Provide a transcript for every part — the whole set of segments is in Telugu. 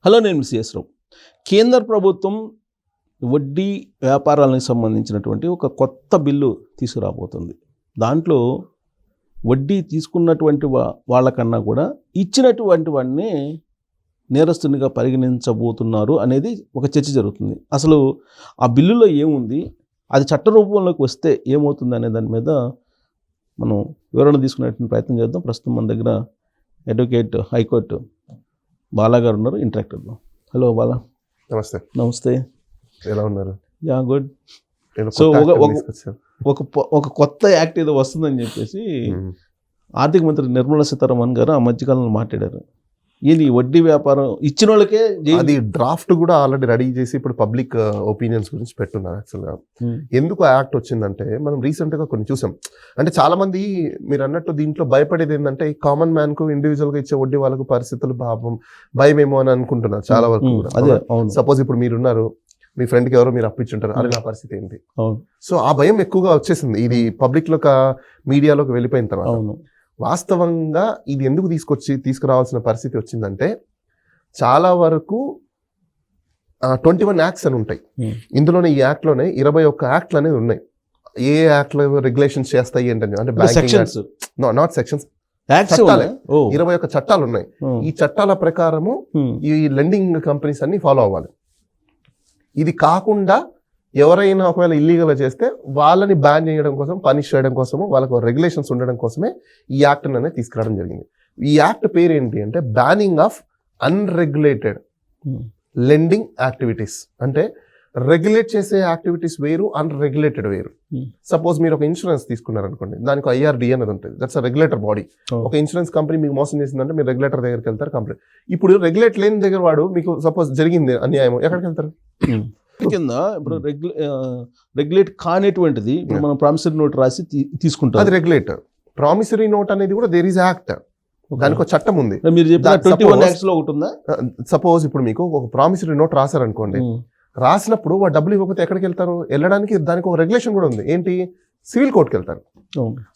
హలో, నేను సిఎస్ రావు. కేంద్ర ప్రభుత్వం వడ్డీ వ్యాపారాలకు సంబంధించినటువంటి ఒక కొత్త బిల్లు తీసుకురాబోతుంది. దాంట్లో వడ్డీ తీసుకున్నటువంటి వాళ్ళకన్నా కూడా ఇచ్చినటువంటి వాడిని నేరస్తునిగా పరిగణించబోతున్నారు అనేది ఒక చర్చ జరుగుతుంది. అసలు ఆ బిల్లులో ఏముంది, అది చట్ట రూపంలోకి వస్తే ఏమవుతుంది అనే దాని మీద మనం వివరణ తీసుకునేటువంటి ప్రయత్నం చేద్దాం. ప్రస్తుతం మన దగ్గర అడ్వకేట్ హైకోర్టు బాలా గారు ఉన్నారు, ఇంటరాక్టివ్లో. హలో బాలా. నమస్తే. నమస్తే, ఎలా ఉన్నారు? Yeah good. సో ఒక కొత్త యాక్ట్ ఏదో వస్తుందని చెప్పేసి ఆర్థిక మంత్రి నిర్మలా సీతారామన్ గారు ఆ మధ్యకాలంలో మాట్లాడారు. ఈ వడ్డీ వ్యాపారం ఇచ్చిన వాళ్ళకే అది డ్రాఫ్ట్ కూడా ఆల్రెడీ రెడీ చేసి ఇప్పుడు పబ్లిక్ ఒపీనియన్స్ గురించి పెట్టున్నారు. యాక్చువల్గా ఎందుకు యాక్ట్ వచ్చిందంటే మనం రీసెంట్గా కొన్ని చూసాం. అంటే చాలా మంది మీరు అన్నట్టు దీంట్లో భయపడేది ఏంటంటే కామన్ మ్యాన్ కు ఇండివిజువల్ గా ఇచ్చే వడ్డీ వాళ్ళకు పరిస్థితులు భయమేమో అని అనుకుంటున్నారు చాలా వరకు. సపోజ్ ఇప్పుడు మీరున్నారు, మీ ఫ్రెండ్కి ఎవరో మీరు అప్పించుంటారు, అది నా పరిస్థితి ఏంటి. సో ఆ భయం ఎక్కువగా వచ్చేసింది ఇది పబ్లిక్ లో మీడియాలోకి వెళ్ళిపోయిన తర్వాత. వాస్తవంగా ఇది ఎందుకు తీసుకురావాల్సిన పరిస్థితి వచ్చిందంటే చాలా వరకు 21 యాక్ట్స్ అని ఉంటాయి. ఇందులోనే ఈ యాక్ట్ లోనే 21 యాక్ట్లు అనేది ఉన్నాయి. ఏ యాక్ట్ లో రెగ్యులేషన్స్ చేస్తాయి ఏంటంటే అంటే నాట్ సెక్షన్స్, 21 చట్టాలు ఉన్నాయి. ఈ చట్టాల ప్రకారము ఈ లెండింగ్ కంపెనీస్ అన్ని ఫాలో అవ్వాలి. ఇది కాకుండా ఎవరైనా ఒకవేళ ఇల్లీగల్గా చేస్తే వాళ్ళని బ్యాన్ చేయడం కోసం, పనిష్ చేయడం కోసము, వాళ్ళకు రెగ్యులేషన్స్ ఉండడం కోసమే ఈ యాక్ట్ అనేది తీసుకురావడం జరిగింది. ఈ యాక్ట్ పేరు ఏంటి అంటే banning of unregulated lending activities. అంటే రెగ్యులేట్ చేసే యాక్టివిటీస్ వేరు, అన్రెగ్యులేటెడ్ వేరు. సపోజ్ మీరు ఒక ఇన్సూరెన్స్ తీసుకున్నారనుకోండి, దానికి IRD అనేది ఉంటుంది, దట్స్ అ రెగ్యులేటర్ బాడీ. ఒక ఇన్సూరెన్స్ కంపెనీ మీకు మోసం చేసిందంటే మీరు రెగ్యులేటర్ దగ్గరికి వెళ్తారు, కంప్లైంట్. ఇప్పుడు రెగ్యులేట్ లేని దగ్గర వాడు మీకు సపోజ్ జరిగింది అన్యాయం, ఎక్కడికి వెళ్తారు? కింద ఇప్పుడు రెగ్యులేట్ కానిటువంటిది ఇప్పుడు మనం ప్రామిసరీ నోట్ రాసి తీసుకుంటాం, అది రెగ్యులేటర్. ప్రామిసరీ నోట్ అనేది కూడా దేర్ ఈజ్ యాక్ట్, దానికి ఒక చట్టం ఉంది. మీరు చెప్పిన 21 యాక్ట్స్ లో ఒకటి ఉందా? సపోజ్ ఇప్పుడు మీకు ఒక ప్రామిసరీ నోట్ రాశారనుకోండి, రాసినప్పుడు వాడు డబ్బులు ఇవ్వకపోతే ఎక్కడికి వెళ్తారు? వెళ్ళడానికి దానికి ఒక రెగ్యులేషన్ కూడా ఉంది. ఏంటి? సివిల్ కోర్టుకి వెళ్తారు.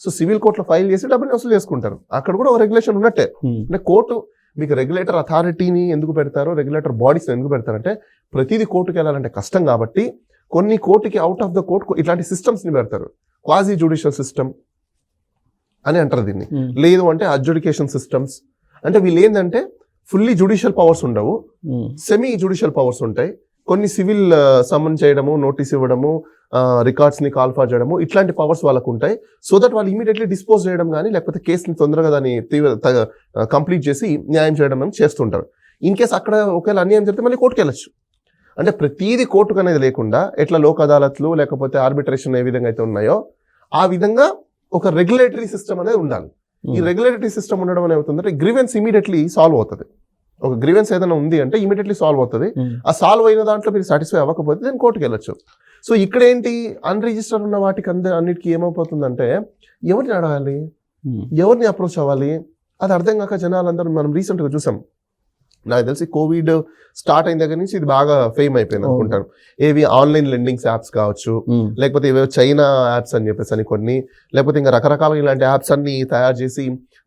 సో సివిల్ కోర్టులో ఫైల్ చేసి డబ్బులు వసూలు చేసుకుంటారు. అక్కడ కూడా ఒక రెగ్యులేషన్ ఉన్నట్టే. అంటే కోర్టు మీకు రెగ్యులేటర్ అథారిటీని ఎందుకు పెడతారో, రెగ్యులేటర్ బాడీస్ ఎందుకు పెడతారంటే ప్రతిదీ కోర్టుకి వెళ్ళాలంటే కష్టం కాబట్టి కొన్ని కోర్టుకి అవుట్ ఆఫ్ ద కోర్ట్ ఇట్లాంటి సిస్టమ్స్ ని పెడతారు. క్వాజీ జ్యుడిషియల్ సిస్టమ్ అని అంటారు దీన్ని. లేదు అంటే అడ్జుడికేషన్ సిస్టమ్స్. అంటే వీళ్ళు ఏంటంటే ఫుల్లీ జ్యుడిషియల్ పవర్స్ ఉండవు, సెమీ జ్యుడిషియల్ పవర్స్ ఉంటాయి. కొన్ని సివిల్ సమన్ చేయడము, నోటీస్ ఇవ్వడము, రికార్డ్స్ ని కాల్ఫర్ చేయడము, ఇట్లాంటి పవర్స్ వాళ్ళకు ఉంటాయి. సో దట్ వాళ్ళు ఇమీడియట్లీ డిస్పోజ్ చేయడం కానీ, లేకపోతే కేసుని తొందరగా దాన్ని కంప్లీట్ చేసి న్యాయం చేయడం అని చేస్తుంటారు. ఇన్ కేసు అక్కడ ఒకవేళ అన్యాయం జరిగితే మళ్ళీ కోర్టుకు వెళ్ళచ్చు. అంటే ప్రతిదీ కోర్టుకు అనేది లేకుండా ఎట్లా లోక్ అదాలత్లు లేకపోతే ఆర్బిట్రేషన్ ఏ విధంగా అయితే ఉన్నాయో ఆ విధంగా ఒక రెగ్యులేటరీ సిస్టమ్ అనేది ఉండాలి. ఈ రెగ్యులేటరీ సిస్టమ్ ఉండడం అనేది అవుతుందంటే గ్రీవెన్స్ ఇమీడియట్లీ సాల్వ్ అవుతుంది. ఒక గ్రీవెన్స్ ఏదైనా ఉంది అంటే ఇమీడియట్లీ సాల్వ్ అవుతుంది. ఆ సాల్వ్ అయిన దాంట్లో మీరు సాటిస్ఫై అవ్వకపోతే నేను కోర్టుకు వెళ్ళొచ్చు. సో ఇక్కడ ఏంటి, అన్రిజిస్టర్ ఉన్న వాటికి అన్నిటికీ ఏమైపోతుందంటే ఎవరిని అడగాలి, ఎవరిని అప్రోచ్ అవ్వాలి, అది అర్థం కాక జనాలందరూ మనం రీసెంట్గా చూసాం. నాకు తెలిసి కోవిడ్ స్టార్ట్ అయిన దగ్గర నుంచి ఇది బాగా ఫేమ్ అయిపోయింది అనుకుంటాను. ఏవి ఆన్లైన్ లెండింగ్స్ యాప్స్ కావచ్చు, లేకపోతే ఏవో చైనా యాప్స్ అని చెప్పేసి అని కొన్ని, లేకపోతే ఇంకా రకరకాల ఇలాంటి యాప్స్ అన్ని తయారు చేసి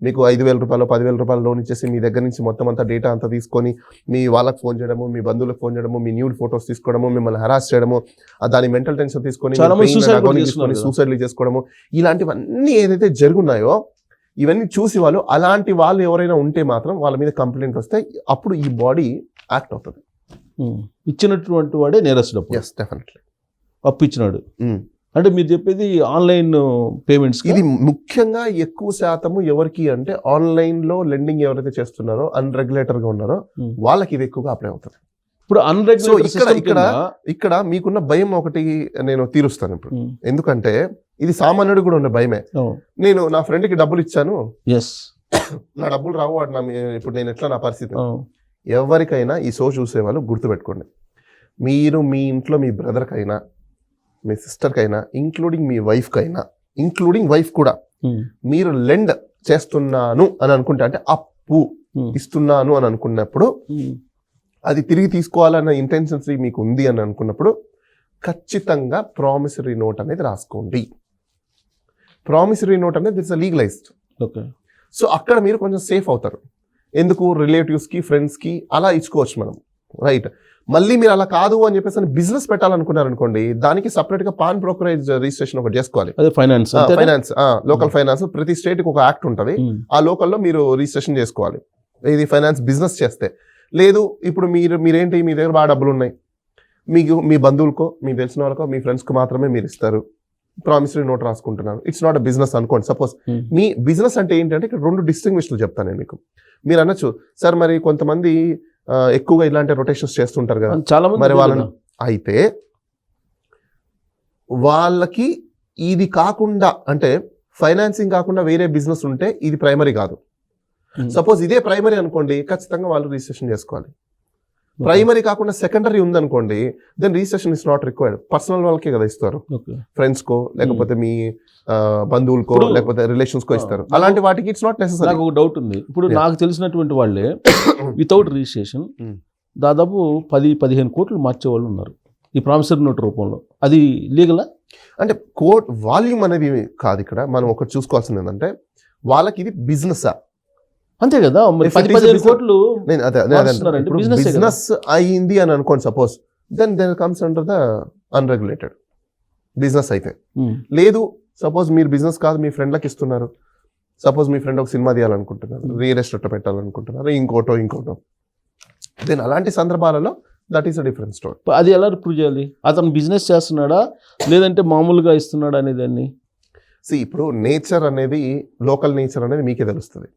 మీకు 5,000 రూపాయలు 10,000 రూపాయలు లోన్ ఇచ్చేసి మీ దగ్గర నుంచి మొత్తం అంతా డేటా అంతా తీసుకొని మీ వాళ్ళకి ఫోన్ చేయడము, మీ బంధువులకు ఫోన్ చేయడము, మీ న్యూడ్ ఫొటోస్ తీసుకోవడము, మిమ్మల్ని హరాస్ చేయడము, దాని మెంటల్ టెన్షన్ తీసుకొని సూసైడ్లు చేసుకోవడము, ఇలాంటివన్నీ ఏదైతే జరుగున్నాయో ఇవన్నీ చూసి వాళ్ళు అలాంటి వాళ్ళు ఎవరైనా ఉంటే మాత్రం వాళ్ళ మీద కంప్లైంట్ వస్తే అప్పుడు ఈ బాడీ యాక్ట్ అవుతుంది. ఇచ్చినటువంటి వాడే నేరస్తుడు. Yes, definitely. అప్పు ఇచ్చినాడు అంటే మీరు చెప్పేది ఆన్లైన్ పేమెంట్స్. ఇది ముఖ్యంగా ఎక్కువ శాతము ఎవరికి అంటే ఆన్లైన్ లో లెండింగ్ ఎవరైతే చేస్తున్నారో అన్రెగ్యులేటర్ గా ఉన్నారో వాళ్ళకి ఇది ఎక్కువగా అప్లై అవుతుంది. ఇప్పుడు అన్రెగ్యులేటర్ ఇక్కడ మీకున్న భయం ఒకటి నేను తీరుస్తాను ఇప్పుడు. ఎందుకంటే ఇది సామాన్యుడు కూడా ఉన్న భయమే. నేను నా ఫ్రెండ్కి డబ్బులు ఇచ్చాను, నా డబ్బులు రావు, ఇప్పుడు నేను ఎట్లా నా పరిస్థితి. ఎవరికైనా ఈ షో చూసే వాళ్ళు గుర్తుపెట్టుకోండి, మీరు మీ ఇంట్లో మీ బ్రదర్కైనా మీ సిస్టర్కైనా ఇంక్లూడింగ్ మీ వైఫ్కైనా, ఇంక్లూడింగ్ వైఫ్ కూడా మీరు లెండ్ చేస్తున్నాను అని అనుకుంటే, అంటే అప్పు ఇస్తున్నాను అని అనుకున్నప్పుడు, అది తిరిగి తీసుకోవాలన్న ఇంటెన్షన్స్ మీకు ఉంది అని అనుకున్నప్పుడు ఖచ్చితంగా ప్రామిసరీ నోట్ అనేది రాసుకోండి. ప్రామిసరీ నోట్ అనేది ఇట్స్ లీగలైజ్డ్. సో అక్కడ మీరు కొంచెం సేఫ్ అవుతారు. ఎందుకు? రిలేటివ్స్కి, ఫ్రెండ్స్కి అలా ఇచ్చుకోవచ్చు మనం. రైట్. మళ్ళీ మీరు అలా కాదు అని చెప్పేసి బిజినెస్ పెట్టాలనుకున్నారనుకోండి, దానికి సపరేట్ గా పాన్ బ్రోకరేజ్ రిజిస్ట్రేషన్ ఒకటి చేసుకోవాలి. అదే ఫైనాన్స్ లోకల్ ఫైనాన్స్ ప్రతి స్టేట్ కి ఒక యాక్ట్ ఉంటుంది. ఆ లోకల్లో మీరు రిజిస్ట్రేషన్ చేసుకోవాలి ఇది ఫైనాన్స్ బిజినెస్ చేస్తే. లేదు ఇప్పుడు మీరేంటి మీ దగ్గర బాగా డబ్బులు ఉన్నాయి, మీకు మీ బంధువులకో మీకు తెలిసిన వాళ్ళకో మీ ఫ్రెండ్స్కి మాత్రమే మీరు ఇస్తారు, ప్రామిసరీ నోట్ రాసుకుంటున్నారు, ఇట్స్ నాట్ అ బిజినెస్ అనుకోండి. సపోజ్ మీ బిజినెస్ అంటే ఏంటంటే ఇక్కడ రెండు డిస్టింగ్విష్లు చెప్తాను నేను మీకు. మీరు అనొచ్చు సార్ మరి కొంతమంది ఎక్కువగా ఇలాంటి రొటేషన్స్ చేస్తుంటారు కదా, చాలా మంది మరి వాళ్ళని అయితే వాళ్ళకి ఇది కాకుండా అంటే ఫైనాన్సింగ్ కాకుండా వేరే బిజినెస్ ఉంటే ఇది ప్రైమరీ కాదు. సపోజ్ ఇదే ప్రైమరీ అనుకోండి, ఖచ్చితంగా వాళ్ళు రిజిస్ట్రేషన్ చేసుకోవాలి. ప్రైమరీ కాకుండా సెకండరీ ఉందనుకోండి, then registration is not required. Personal వాళ్ళకే కదా ఇస్తారు, ఫ్రెండ్స్ కో లేకపోతే మీ బంధువులకో లేకపోతే రిలేషన్స్ కో ఇస్తారు. అలాంటి వాటికి ఇట్స్ నాట్ నెసెసరీ. నాకు ఒక డౌట్ ఉంది. ఇప్పుడు నాకు తెలిసినటువంటి వాళ్ళే వితౌట్ రిజిస్ట్రేషన్ దాదాపు 10-15 కోట్లు మార్చే వాళ్ళు ఉన్నారు ఈ ప్రామిసరీ నోట్ రూపంలో. అది లీగలా? అంటే కోట్ వాల్యూమ్ అనేది కాదు ఇక్కడ మనం ఒకటి చూసుకోవాల్సింది ఏంటంటే వాళ్ళకి ఇది బిజినెస్ అంతే కదా. 10-15 కోట్లు బిజినెస్ అయ్యింది అని అనుకోండి suppose, then comes under the unregulated business. అయితే లేదు సపోజ్ మీరు బిజినెస్ కాదు మీ ఫ్రెండ్లకు ఇస్తున్నారు, సపోజ్ మీ ఫ్రెండ్ ఒక సినిమా తీయాలనుకుంటున్నారు, రియల్ ఎస్టేట్ పెట్టాలనుకుంటున్నారు, ఇంకోటో, దెన్ అలాంటి సందర్భాలలో that is a different story. అది ఎలా ప్రూవ్ చేయాలి? అతను బిజినెస్ చేస్తున్నాడా లేదంటే మామూలుగా ఇస్తున్నాడా అనేది అన్ని ఇప్పుడు నేచర్ అనేది లోకల్ నేచర్ అనేది మీకే తెలుస్తుంది.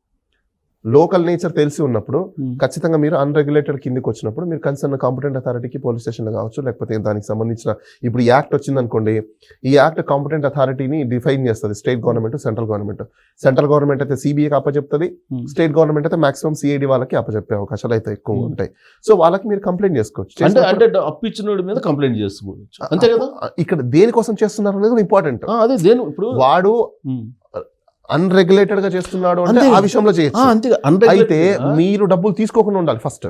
లోకల్ నేచర్ తెలిసి ఉన్నప్పుడు ఖచ్చితంగా మీరు అన్రెగ్యులేటెడ్ కిందికి వచ్చినప్పుడు మీరు కన్సర్న్ కాంపిటెంట్ అథారిటీకి పోలీస్ స్టేషన్లో కావచ్చు లేకపోతే దానికి సంబంధించిన ఇప్పుడు ఈ యాక్ట్ వచ్చింది అనుకోండి, ఈ యాక్ట్ కాంపిటెంట్ అథారిటీని డిఫైన్ చేస్తుంది. State government, central government. Central government అయితే సిబిఐకి అప్పచెప్తుంది, స్టేట్ గవర్నమెంట్ అయితే మాక్సిమం సిఐడి వాళ్ళకి అప్పచెప్పే అవకాశాలు అయితే ఎక్కువ ఉంటాయి. సో వాళ్ళకి మీరు కంప్లైంట్ చేసుకోవచ్చు. అంటే అప్పిచ్చినోడి మీద కంప్లైంట్ చేసుకోవచ్చు అంతే కదా. ఇక్కడ దేనికోసం చేస్తున్నారు అనేది ఇంపార్టెంట్. అదే దేని ఇప్పుడు వాడు అన్రెగ్యులేటెడ్ గా చేస్తున్నాడు అంటే ఆ విషయంలో చేయొచ్చు. అయితే మీరు డబ్బులు తీసుకోకుండా ఉండాలి ఫస్ట్.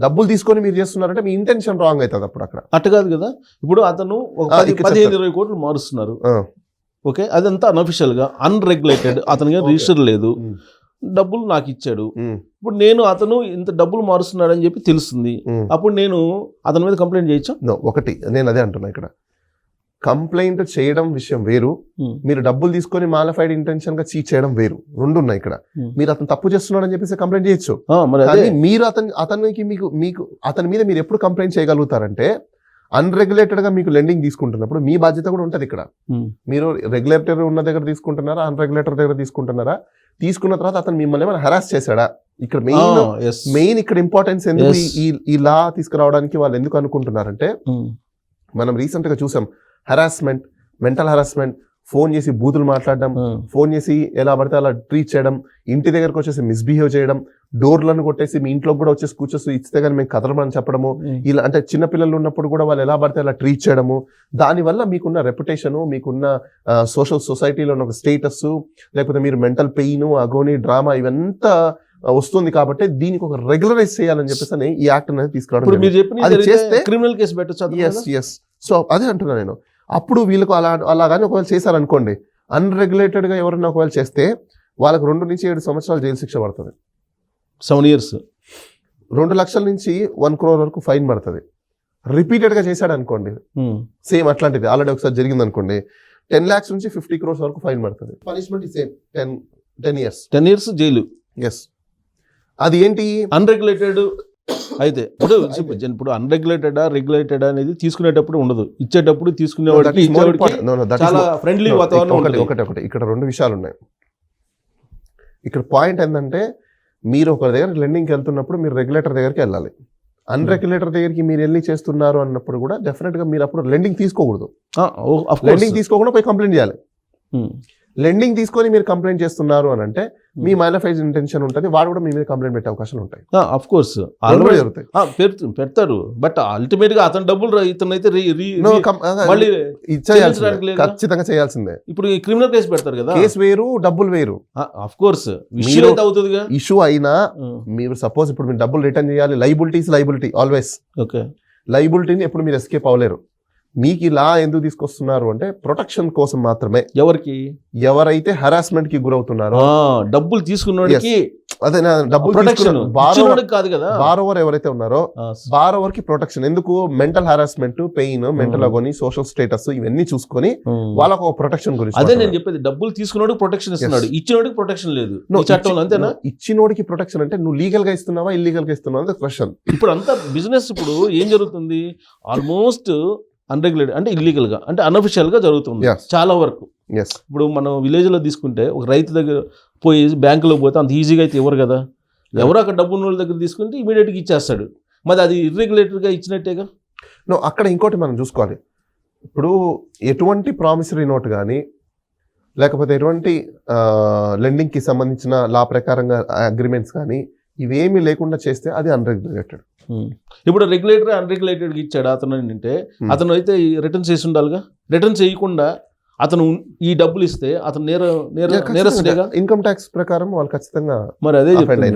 డబ్బులు తీసుకొని మీరు చేస్తున్నారంటే మీ ఇంటెన్షన్ రాంగ్ అవుతుంది. అప్పుడు అక్కడ అట్ట కాదు కదా. ఇప్పుడు అతను 15-20 కోట్లు మారుస్తున్నారు, ఓకే, అదంతా అన్అఫిషియల్ గా అన్రెగ్యులేటెడ్, అతనికి రిజిస్టర్ లేదు, డబ్బులు నాకు ఇచ్చాడు. ఇప్పుడు నేను అతను ఇంత డబ్బులు మారుస్తున్నాడు అని చెప్పి తెలుస్తుంది, అప్పుడు నేను అతని మీద కంప్లైంట్ చేయొచ్చు? ఒకటి నేను అదే అంటున్నా, ఇక్కడ కంప్లైంట్ చేయడం విషయం వేరు, మీరు డబ్బులు తీసుకొని మాలిఫైడ్ ఇంటెన్షన్ గా చీట్ చేయడం వేరు. రెండు ఉన్నాయి ఇక్కడ. మీరు అతను తప్పు చేస్తున్నాడు అని చెప్పేసి కంప్లైంట్ చేయొచ్చు, కానీ మీరు అతనికి మీకు అతని మీద మీరు ఎప్పుడు కంప్లైంట్ చేయగలుగుతారంటే అన్రెగ్యులేటెడ్ గా మీకు లెండింగ్ తీసుకుంటున్నప్పుడు మీ బాధ్యత కూడా ఉంటుంది ఇక్కడ. మీరు రెగ్యులేటర్ ఉన్న దగ్గర తీసుకుంటున్నారా, అన్రెగ్యులేటర్ దగ్గర తీసుకుంటున్నారా, తీసుకున్న తర్వాత అతను మిమ్మల్ని ఏమైనా హెరాస్ చేశాడా? ఇక్కడ మెయిన్ ఇక్కడ ఇంపార్టెన్స్ ఎందుకు ఈ లా తీసుకురావడానికి వాళ్ళు ఎందుకు అనుకుంటున్నారంటే, మనం రీసెంట్ గా చూసాం హెరాస్మెంట్, మెంటల్ హెరాస్మెంట్, ఫోన్ చేసి బూతులు మాట్లాడడం, ఫోన్ చేసి ఎలా పడితే అలా ట్రీట్ చేయడం, ఇంటి దగ్గరకు వచ్చేసి మిస్బిహేవ్ చేయడం, డోర్లను కొట్టేసి మీ ఇంట్లో కూడా వచ్చేసి కూర్చొని ఇస్తే కానీ మేము కదలమని చెప్పడము, ఇలా అంటే చిన్నపిల్లలు ఉన్నప్పుడు కూడా వాళ్ళు ఎలా పడితే అలా ట్రీట్ చేయడము. దానివల్ల మీకున్న రెప్యుటేషను, మీకున్న సోషల్ సొసైటీలో ఒక స్టేటస్, లేకపోతే మీరు మెంటల్ పెయిన్, అగోని, డ్రామా ఇవంతా వస్తుంది. కాబట్టి దీనికి ఒక రెగ్యులరైజ్ చేయాలని చెప్పేసి ఈ యాక్ట్ అనేది తీసుకురావడం. అది చేస్తే క్రిమినల్ కేసు పెట్టచ్చు. సో అదే అంటున్నా నేను. అప్పుడు వీళ్ళకు అలా కానీ ఒకవేళ చేశారనుకోండి, అన్రెగ్యులేటెడ్ గా ఎవరైనా ఒకవేళ చేస్తే వాళ్ళకి 2 నుంచి 7 సంవత్సరాలు జైలు శిక్ష పడుతుంది. 7 years, 2 లక్షల నుంచి 1 crore వరకు ఫైన్ పడుతుంది. రిపీటెడ్ గా చేశాడు అనుకోండి, సేమ్ అట్లాంటిది ఆల్రెడీ ఒకసారి జరిగింది అనుకోండి, 10 lakhs నుంచి 50 crores వరకు ఫైన్ పడుతుంది. Punishment same 10 years. 10 years jail. Yes. అది ఏంటి అన్రెగ్యులేటెడ్ అయితే. ఇప్పుడు అన్రెగ్యులేటెడా రెగ్యులేటెడా అనేది తీసుకునేటప్పుడు ఉండదు, ఇచ్చేటప్పుడు తీసుకునేవాడికి చాలా ఫ్రెండ్లీ వాతావరణం. ఒకటి ఇక్కడ 2 విషయాలు ఉన్నాయి. ఇక్కడ పాయింట్ ఏంటంటే, మీరు ఒక దగ్గర లెండింగ్కి వెళ్తున్నప్పుడు మీరు రెగ్యులేటర్ దగ్గరికి వెళ్ళాలి. అన్రెగ్యులేటర్ దగ్గరికి మీరు వెళ్ళి చేస్తున్నారు అన్నప్పుడు కూడా డెఫినెట్ గా మీరు అప్పుడు లెండింగ్ తీసుకోకూడదు. లెండింగ్ తీసుకోకుండా పోయి కంప్లైంట్ చేయాలి. లెండింగ్ తీసుకొని మీరు కంప్లైంట్ చేస్తున్నారు అని అంటే మీ మాలిఫైడ్ ఇంటెన్షన్ ఉంటుంది, వాడు కూడా మీ మీద కంప్లైంట్ పెట్టే అవకాశాలు ఉంటాయి. ఆఫ్ కోర్స్ పెడతారు, బట్ అల్టిమేట్ గా అతని డబ్బులు ఇతనైతే ఖచ్చితంగా చేయాల్సిందే. ఇప్పుడు క్రిమినల్ కేసు పెడతారు కదా, కేసు వేరు డబ్బులు వేరు. ఆఫ్ కోర్స్ ఇష్యూ అయినా మీరు సపోజ్ ఇప్పుడు మీరు డబ్బులు రిటర్న్ చేయాలి, లైబిలిటీ ఆల్వేస్. ఓకే, లైబిలిటీని ఎప్పుడు మీరు ఎస్కేప్ అవ్వలేరు. మీకు ఇలా ఎందుకు తీసుకొస్తున్నారు అంటే ప్రొటెక్షన్ కోసం మాత్రమే. ఎవరికి? ఎవరైతే హెరాస్మెంట్ కి గురవుతున్నారో, డబ్బులు తీసుకున్నోడికి అదే నా డబ్బులు ప్రొటెక్షన్ కాదు కదా. బారోవర్ ఎవరైతే ఉన్నారో బారోవర్ కి ప్రొటెక్షన్ ఎందుకు, mental harassment, pain, mental agony, social status ఇవన్నీ చూసుకొని వాళ్ళకు ఒక ప్రొటెక్షన్ గురించి. అదే నేను చెప్పేది, డబ్బులు తీసుకున్నాడు ప్రొటెక్షన్ ఇస్తున్నాడు, ఇచ్చినోడికి ప్రొటెక్షన్ లేదు చట్టంలో, అంతేనా? ఇచ్చినోడికి ప్రొటెక్షన్ అంటే నువ్వు లీగల్ గా ఇస్తున్నావా ఇల్లీగల్ గా ఇస్తున్నావా క్వశ్చన్. ఇప్పుడు అంతా బిజినెస్ ఇప్పుడు ఏం జరుగుతుంది, ఆల్మోస్ట్ అన్రెగ్యులేటెడ్ అంటే ఇల్లీగల్ గా అంటే అన్అఫిషియల్ గా జరుగుతుంది చాలా వరకు. ఇప్పుడు మనం విలేజ్ లో తీసుకుంటే ఒక రైతు దగ్గర పోయి బ్యాంకులో పోతే అంత ఈజీగా అయితే ఇవ్వరు కదా. ఎవరో అక్కడ డబ్బు ఉన్న వాళ్ళ దగ్గర తీసుకుంటే ఇమీడియట్ గా ఇచ్చేస్తాడు, మరి అది ఇర్రెగ్యులేటరీ గా ఇచ్చినట్టేగా. అక్కడ ఇంకోటి మనం చూసుకోవాలి, ఇప్పుడు ఎటువంటి ప్రామిసరీ నోట్ కానీ లేకపోతే ఎటువంటి లెండింగ్ కి సంబంధించిన లా ప్రకారంగా అగ్రిమెంట్స్ కానీ ఇవేమీ లేకుండా చేస్తే అది అన్రెగ్యులేటెడ్. ఇప్పుడు రెగ్యులేటరీ అన్రెగ్యులేటెడ్ ఇచ్చాడు అతను అంటే అతను అయితే రిటర్న్ చేసి ఉండాలిగా. రిటర్న్ చేయకుండా అతను ఈ డబ్బులు ఇస్తే అతను నేరస్తుడేగా. ఇన్కమ్ ట్యాక్స్ ప్రకారం వాళ్ళు ఖచ్చితంగా మరి అదే చెప్పండి.